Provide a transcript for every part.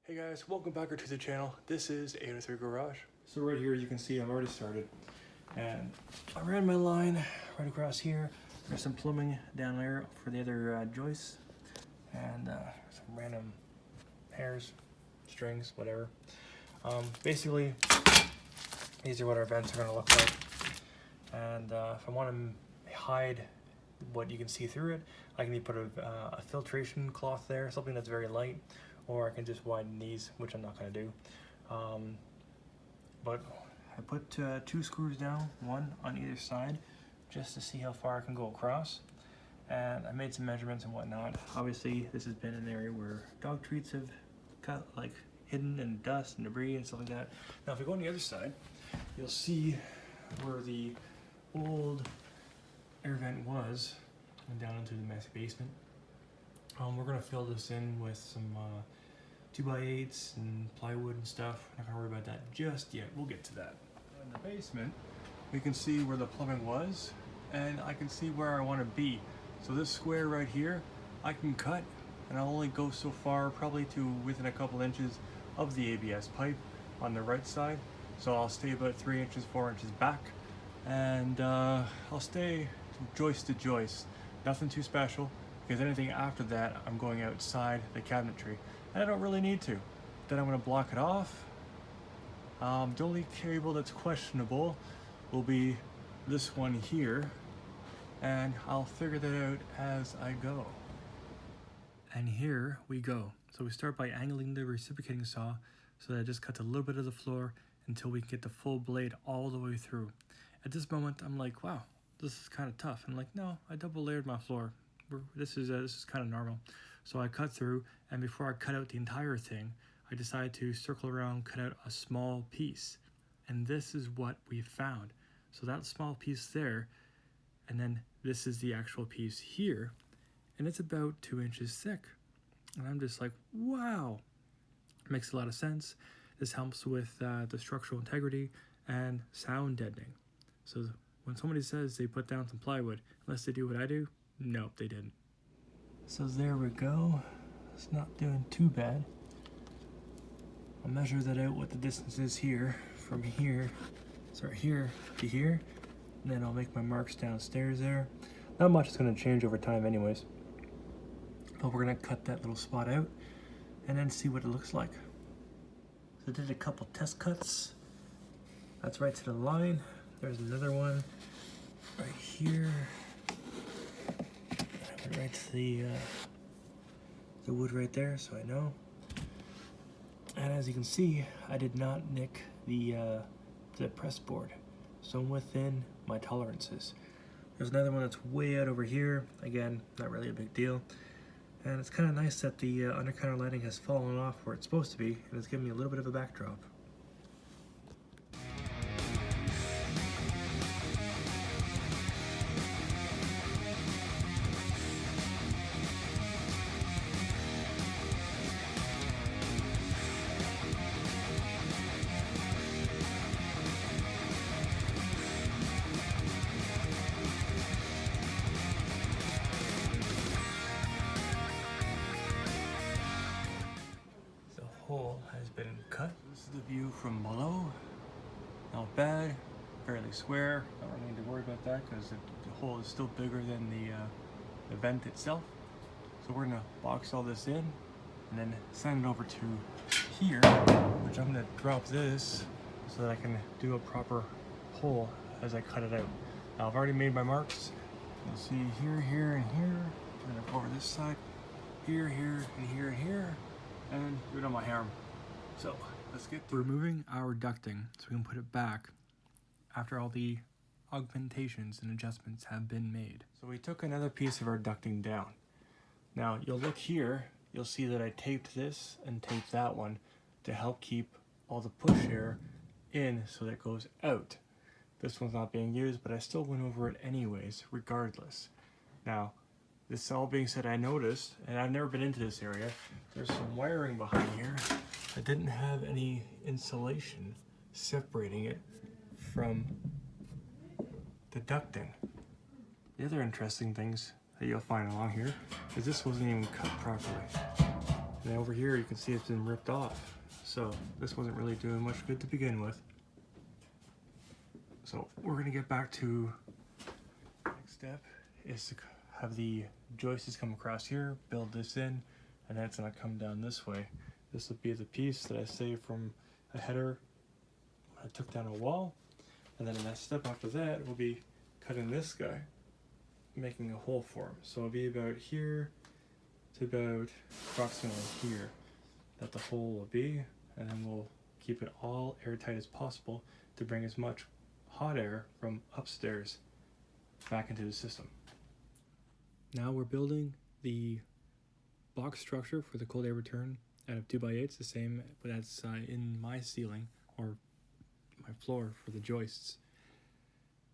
Hey guys, welcome back to the channel. This is 803 Garage. So right here you can see I've already started and I ran my line right across here. There's some plumbing down there for the other joists and some random hairs, strings, whatever. Basically, these are what our vents are going to look like. And if I want to hide what you can see through it, I can either put a filtration cloth there, something that's very light, or I can just widen these, which I'm not going to do. But I put 2 screws down, one on either side, just to see how far I can go across. And I made some measurements and whatnot. Obviously, this has been an area where dog treats have got like hidden in dust and debris and stuff like that. Now, if we go on the other side, you'll see where the old air vent was, and down into the messy basement. We're gonna fill this in with some 2x8s and plywood and stuff. I'm not gonna worry about that just yet. We'll get to that. In the basement, we can see where the plumbing was, and I can see where I want to be. So this square right here, I can cut, and I'll only go so far, probably to within a couple inches of the ABS pipe on the right side. So I'll stay about 3 inches, 4 inches back, and I'll stay joist to joist. Nothing too special, because anything after that, I'm going outside the cabinetry. And I don't really need to. Then I'm going to block it off. The only cable that's questionable will be this one here, and I'll figure that out as I go. And here we go. So we start by angling the reciprocating saw so that it just cuts a little bit of the floor until we can get the full blade all the way through. At this moment, I'm like, wow, this is kind of tough. I'm like, no, I double layered my floor. This is kind of normal. So I cut through, and before I cut out the entire thing, I decided to circle around, cut out a small piece. And this is what we found. So that small piece there, and then this is the actual piece here, and it's about 2 inches thick. And I'm just like, wow, makes a lot of sense. This helps with the structural integrity and sound deadening. So when somebody says they put down some plywood, unless they do what I do, nope, they didn't. So there we go. It's not doing too bad. I'll measure that out what the distance is here, from here, sorry, here to here. And then I'll make my marks downstairs there. Not much is going to change over time anyways. But we're going to cut that little spot out and then see what it looks like. So I did a couple test cuts. That's right to the line. There's another one right here. Right to the wood right there, so I know. And as you can see, I did not nick the press board, so I'm within my tolerances. There's another one that's way out over here. Again, not really a big deal. And it's kind of nice that the undercounter lighting has fallen off where it's supposed to be, and it's giving me a little bit of a backdrop. Hole has been cut. This is the view from below. Not bad, fairly square. Don't really need to worry about that because the hole is still bigger than the vent itself. So we're gonna box all this in and then send it over to here, which I'm gonna drop this so that I can do a proper hole as I cut it out. Now I've already made my marks. You'll see here, here, and here. I'm gonna go over this side, here, here, and here, and here. And do it on my arm. So let's get to removing our ducting so we can put it back after all the augmentations and adjustments have been made. So we took another piece of our ducting down. Now you'll look here, you'll see that I taped this and taped that one to help keep all the push air in so that it goes out. This one's not being used, but I still went over it anyways, regardless. Now, this all being said, I noticed, and I've never been into this area, there's some wiring behind here that didn't have any insulation separating it from the ducting. The other interesting things that you'll find along here is this wasn't even cut properly. And then over here you can see it's been ripped off. So this wasn't really doing much good to begin with. So we're gonna get back to next step is to have the joists come across here, build this in, and then it's gonna come down this way. This will be the piece that I saved from a header when I took down a wall. And then the next step after that will be cutting this guy, making a hole for him. So it'll be about here to about approximately here that the hole will be, and then we'll keep it all airtight as possible to bring as much hot air from upstairs back into the system. Now we're building the box structure for the cold air return out of 2x8s, the same but that's in my ceiling or my floor for the joists.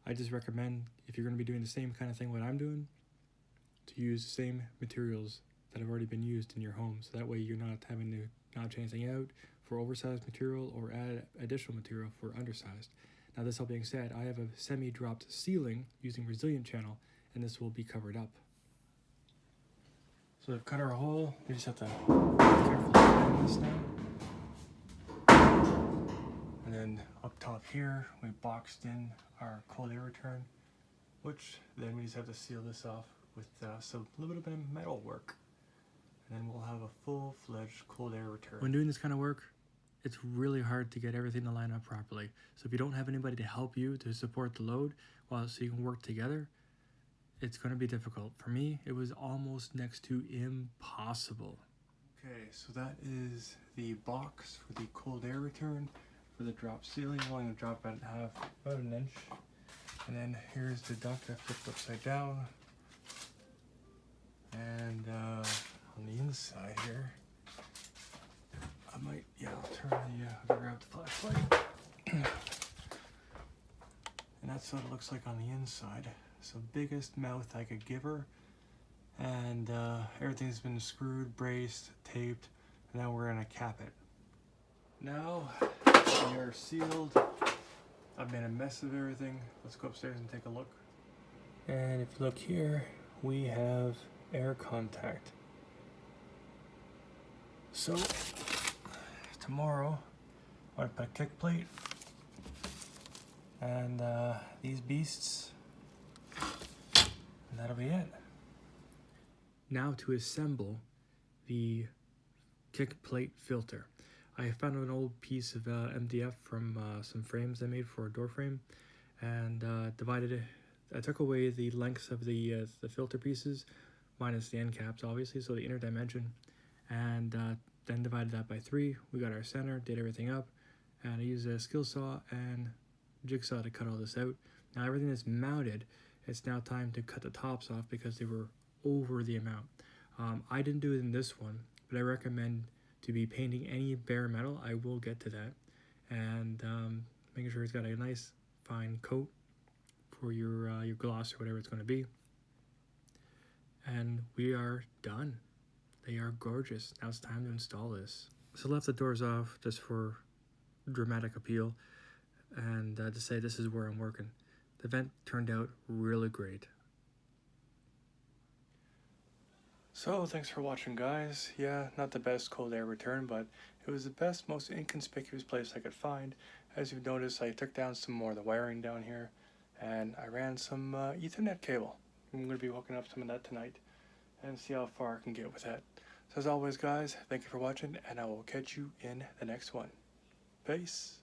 I just recommend, if you're going to be doing the same kind of thing what I'm doing, to use the same materials that have already been used in your home, so that way you're not having to notch anything out for oversized material or add additional material for undersized. Now this all being said, I have a semi-dropped ceiling using resilient channel, and this will be covered up. So we've cut our hole, we just have to carefully tighten this now. And then up top here, we boxed in our cold air return, which then we just have to seal this off with some little bit of metal work. And then we'll have a full-fledged cold air return. When doing this kind of work, it's really hard to get everything to line up properly. So if you don't have anybody to help you to support the load so you can work together, it's going to be difficult. For me, it was almost next to impossible. Okay, so that is the box for the cold air return for the drop ceiling. I'm going to drop it about an inch. And then here's the duct I flipped upside down. And on the inside here, I'll turn I'll grab the flashlight. And that's what it looks like on the inside. So biggest mouth I could give her. And everything's been screwed, braced, taped, and now we're gonna cap it. Now we are sealed. I've made a mess of everything. Let's go upstairs and take a look. And if you look here, we have air contact. So tomorrow I'm gonna put a kick plate and these beasts, and that'll be it. Now to assemble the kick plate filter. I found an old piece of MDF from some frames I made for a door frame, and divided it. I took away the lengths of the filter pieces, minus the end caps obviously, so the inner dimension, and then divided that by 3. We got our center, did everything up, and I used a skill saw and jigsaw to cut all this out. Now everything is mounted. It's now time to cut the tops off because they were over the amount. I didn't do it in this one, but I recommend to be painting any bare metal. I will get to that, and making sure it's got a nice fine coat for your gloss or whatever it's going to be. And we are done. They are gorgeous. Now it's time to install this. So I left the doors off just for dramatic appeal, and to say this is where I'm working. The vent turned out really great. So thanks for watching, guys. Yeah, not the best cold air return, but it was the best, most inconspicuous place I could find. As you've noticed, I took down some more of the wiring down here, and I ran some Ethernet cable. I'm going to be hooking up some of that tonight and see how far I can get with that. So as always, guys, thank you for watching, and I will catch you in the next one. Peace.